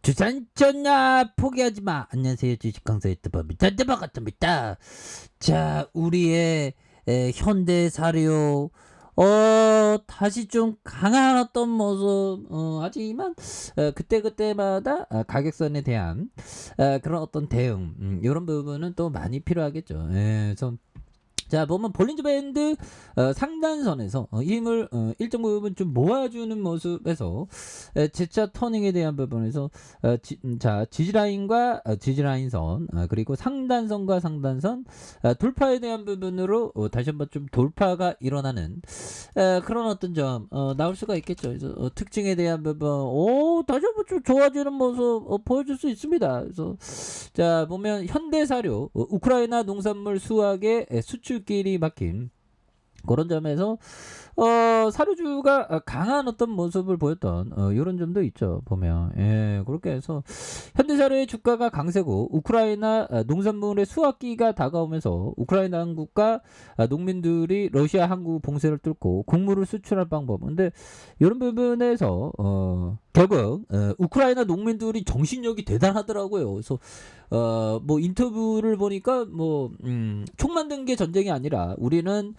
주산전야 포기하지 마. 안녕하세요. 주식 강사 유튜버입니다. 반갑습니다. 자, 우리의 현대 사료 다시 좀 강한 어떤 모습 하지만 그때그때마다 가격선에 대한 그런 어떤 대응 이런 부분은 또 많이 필요하겠죠. 그래서 자, 보면 볼린저 밴드 상단선에서 힘을 일정 부분 좀 모아주는 모습에서 재차 터닝에 대한 부분에서 자, 지지라인과 지지라인선 그리고 상단선과 상단선 돌파에 대한 부분으로 다시 한번 좀 돌파가 일어나는 그런 어떤 점 나올 수가 있겠죠. 그래서 특징에 대한 부분 다시 한번 좀 좋아지는 모습 보여줄 수 있습니다. 그래서 자, 보면 현대사료 우크라이나 농산물 수확의 수출길이 막힌 그런 점에서 사료주가 강한 어떤 모습을 보였던 이런 점도 있죠. 보면 그렇게 해서 현대사료의 주가가 강세고 우크라이나 농산물의 수확기가 다가오면서 우크라이나 한국과 농민들이 러시아 한국 봉쇄를 뚫고 곡물을 수출할 방법. 근데 이런 부분에서 결국 우크라이나 농민들이 정신력이 대단하더라고요. 그래서 뭐 인터뷰를 보니까 총 만든 게 전쟁이 아니라 우리는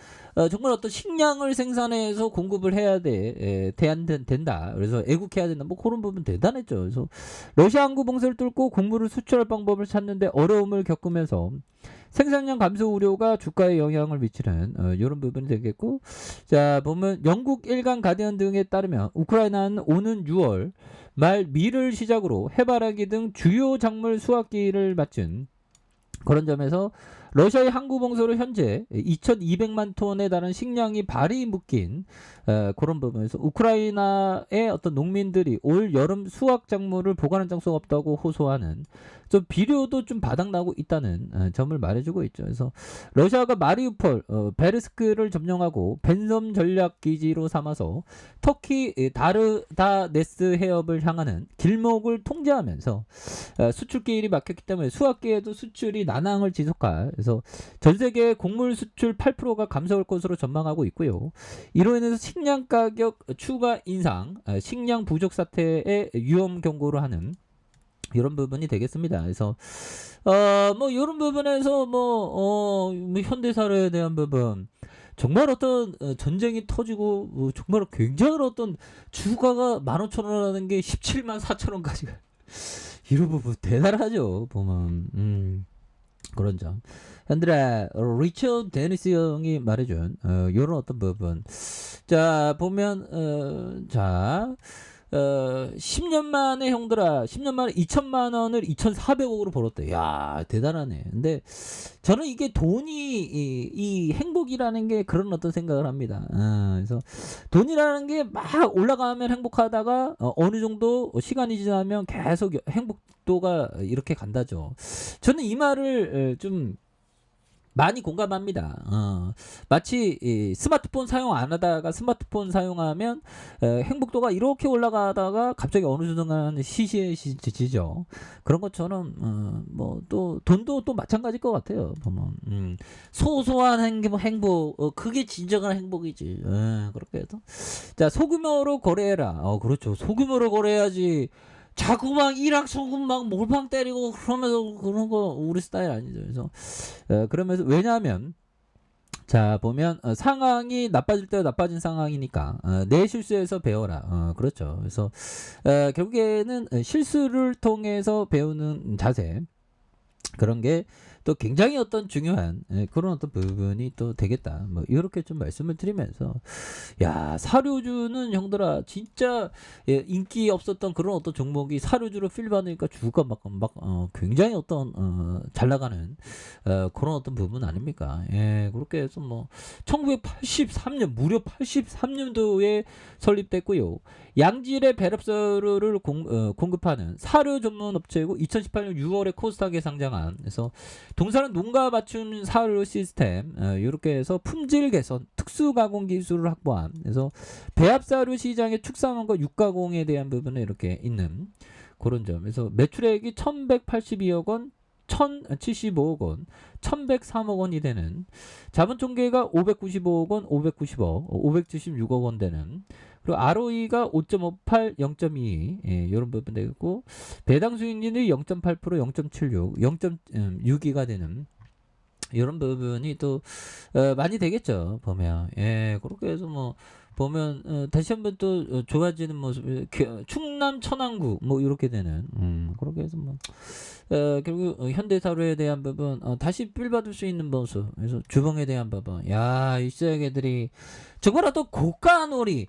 정말 어떤 식량을 생산해서 공급을 해야 된다. 그래서 애국해야 된다. 뭐 그런 부분 대단했죠. 그래서 러시아 항구 봉쇄를 뚫고 곡물을 수출할 방법을 찾는데 어려움을 겪으면서 생산량 감소 우려가 주가에 영향을 미치는 이런 부분이 되겠고, 자 보면 영국 일간 가디언 등에 따르면 우크라이나는 오는 6월 말 밀을 시작으로 해바라기 등 주요 작물 수확기를 마친 그런 점에서 러시아의 항구 봉쇄로 현재 2,200만 톤에 달하는 식량이 발이 묶인 그런 부분에서 우크라이나의 어떤 농민들이 올 여름 수확 작물을 보관할 장소가 없다고 호소하는 좀 비료도 좀 바닥나고 있다는 점을 말해주고 있죠. 그래서 러시아가 마리우폴, 베르스크를 점령하고 벤섬 전략 기지로 삼아서 터키 다르다네스 해협을 향하는 길목을 통제하면서 수출길이 막혔기 때문에 수확기에도 수출이 난항을 지속할, 그래서 전 세계 곡물 수출 8%가 감소할 것으로 전망하고 있고요. 이로 인해서 식량 가격 추가 인상, 식량 부족 사태의 위험 경고를 하는 이런 부분이 되겠습니다. 그래서 뭐 이런 부분에서 뭐 현대사회에 대한 부분 정말 어떤 전쟁이 터지고 정말 굉장히 어떤 주가가 15,000원이라는 게 17만 4천원까지 이런 부분 대단하죠. 보면 그런 점. 현들아 리처드 데니스 형이 말해준 이런 어떤 부분. 자 보면 자 10년 만에 형들아 10년 만에 2천만 원을 2,400억으로 벌었대. 야 대단하네. 근데 저는 이게 돈이 이 행복이라는 게 그런 어떤 생각을 합니다. 그래서 돈이라는 게 막 올라가면 행복하다가 어느 정도 시간이 지나면 계속 행복도가 이렇게 간다죠. 저는 이 말을 좀 많이 공감합니다. 마치 스마트폰 사용 안 하다가 스마트폰 사용하면 행복도가 이렇게 올라가다가 갑자기 어느 순간 시시해지죠. 그런 것처럼 뭐 또 돈도 또 마찬가지일 것 같아요. 보면 소소한 행복 그게 진정한 행복이지. 그렇게 해서 자 소규모로 거래해라. 그렇죠. 소규모로 거래해야지. 자꾸 막 일확소금 막 몰빵 때리고 그러면서 그런 거 우리 스타일 아니죠. 그래서 그러면서 왜냐하면 자 보면 상황이 나빠질 때 나빠진 상황이니까 내 실수에서 배워라. 그렇죠. 그래서 결국에는 실수를 통해서 배우는 자세 그런 게 또 굉장히 어떤 중요한 그런 어떤 부분이 또 되겠다. 뭐 이렇게 좀 말씀을 드리면서 야 사료주는 형들아 진짜 인기 없었던 그런 어떤 종목이 사료주로 필 받으니까 주가 막 굉장히 어떤 잘 나가는 그런 어떤 부분 아닙니까? 그렇게 해서 뭐 1983년 무려 83년도에 설립됐고요. 양질의 배합사료를 공급하는 사료 전문 업체이고 2018년 6월에 코스닥에 상장한, 그래서 동사는 농가 맞춤 사료 시스템 이렇게 해서 품질 개선 특수 가공 기술을 확보한, 그래서 배합사료 시장의 축산업과 육가공에 대한 부분에 이렇게 있는 그런 점. 그래서 매출액이 1182억 원 1,075억 원, 1,103억 원이 되는 자본 총계가 595억 원, 590억, 576억 원 되는 그리고 ROE가 5.58, 0.2 예, 이런 부분 되고 배당 수익률이 0.8%, 0.76, 0.6이가 되는 이런 부분이 또 많이 되겠죠 보면. 예, 그렇게 해서 뭐 보면 다시 한번 또 좋아지는 모습, 충남 천안구 뭐 이렇게 되는 그렇게 해서 뭐 결국 현대사료에 대한 부분 다시 빌받을 수 있는 모습. 그래서 주봉에 대한 부분, 야, 이 시장애들이 정말로 또 고가놀이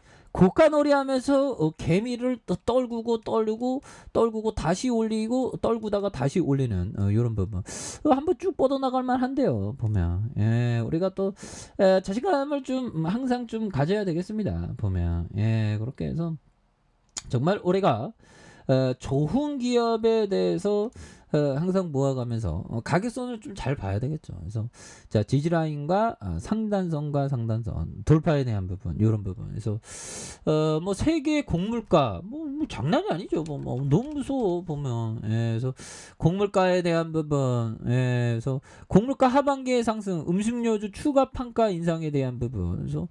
하면서 개미를 또 떨구고 다시 올리고 떨구다가 다시 올리는 이런 부분 한번 쭉 뻗어나갈 만한데요 보면. 예, 우리가 또 자신감을 좀 항상 좀 가져야 되겠습니다 보면. 예, 그렇게 해서 정말 우리가 좋은 기업에 대해서 항상 모아가면서 가격선을 좀 잘 봐야 되겠죠. 그래서 자, 지지라인과 상단선과 상단선 돌파에 대한 부분, 이런 부분. 그래서 뭐 세계 곡물가 뭐 장난이 아니죠. 뭐 너무 무서워 보면. 예, 그래서 곡물가에 대한 부분, 예, 그래서 곡물가 하반기의 상승, 음식료주 추가 판가 인상에 대한 부분. 그래서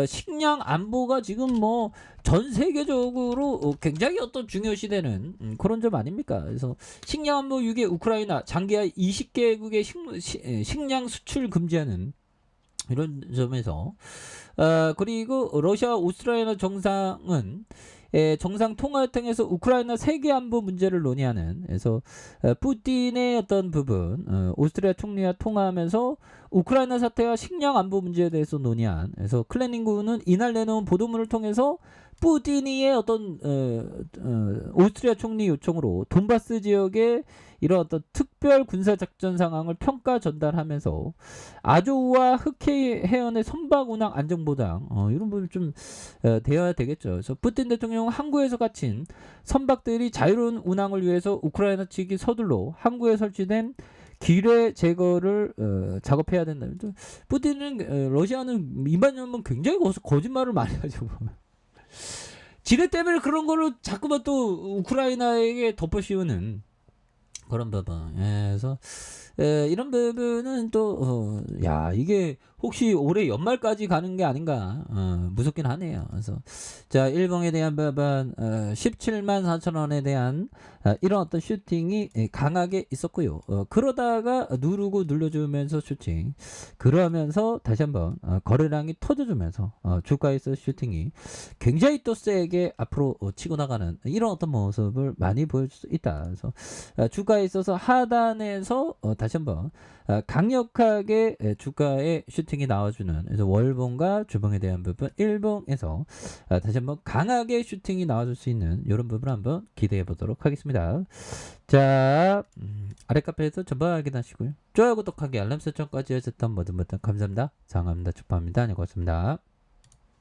식량 안보가 지금 뭐 전 세계적으로 굉장히 어떤 중요시되는 그런 점 아닙니까? 그래서 식량 안보 위기에 우크라이나 장기화 20개국의 식량 수출 금지하는 이런 점에서 그리고 러시아 우크라이나 정상은 정상 통화를 통해서 우크라이나 세계 안보 문제를 논의하는. 그래서 푸틴의 어떤 부분, 오스트리아 총리와 통화하면서 우크라이나 사태와 식량 안보 문제에 대해서 논의한. 그래서 클레닝구는 이날 내놓은 보도문을 통해서 푸틴이의 어떤 오스트리아 총리 요청으로 돈바스 지역의 이런 어떤 특별 군사 작전 상황을 평가 전달하면서 아조우와 흑해 해연의 선박 운항 안전 보장 이런 부분 좀 되어야 되겠죠. 그래서 푸틴 대통령은 항구에서 갇힌 선박들이 자유로운 운항을 위해서 우크라이나 측이 서둘러 항구에 설치된 기뢰 제거를 작업해야 된다. 푸틴은 러시아는 이반년만 굉장히 거짓말을 많이 하죠. 지뢰 때문에 그런 거를 자꾸만 또 우크라이나에게 덮어 씌우는 그런 부분. 예, 그래서 이런 부분은 또 야, 이게 혹시 올해 연말까지 가는 게 아닌가 무섭긴 하네요. 그래서 자, 일봉에 대한 부분 17만 4천 원에 대한 이런 어떤 슈팅이 강하게 있었고요. 그러다가 누르고 눌러주면서 슈팅, 그러면서 다시 한번 거래량이 터져주면서 주가에서 슈팅이 굉장히 또 세게 앞으로 치고 나가는 이런 어떤 모습을 많이 보여줄 수 있다. 그래서 주가에 있어서 하단에서 다시 한번 강력하게 주가의 슈팅이 나와주는. 그래서 월봉과 주봉에 대한 부분, 일봉에서 다시 한번 강하게 슈팅이 나와줄 수 있는 이런 부분을 한번 기대해 보도록 하겠습니다. 자, 아래 카페에서 전방 확인하시고요. 좋아요, 구독하기, 알람 설정까지 하셨던 모든 분들 감사합니다. 장합니다. 축하합니다. 네, 고맙습니다.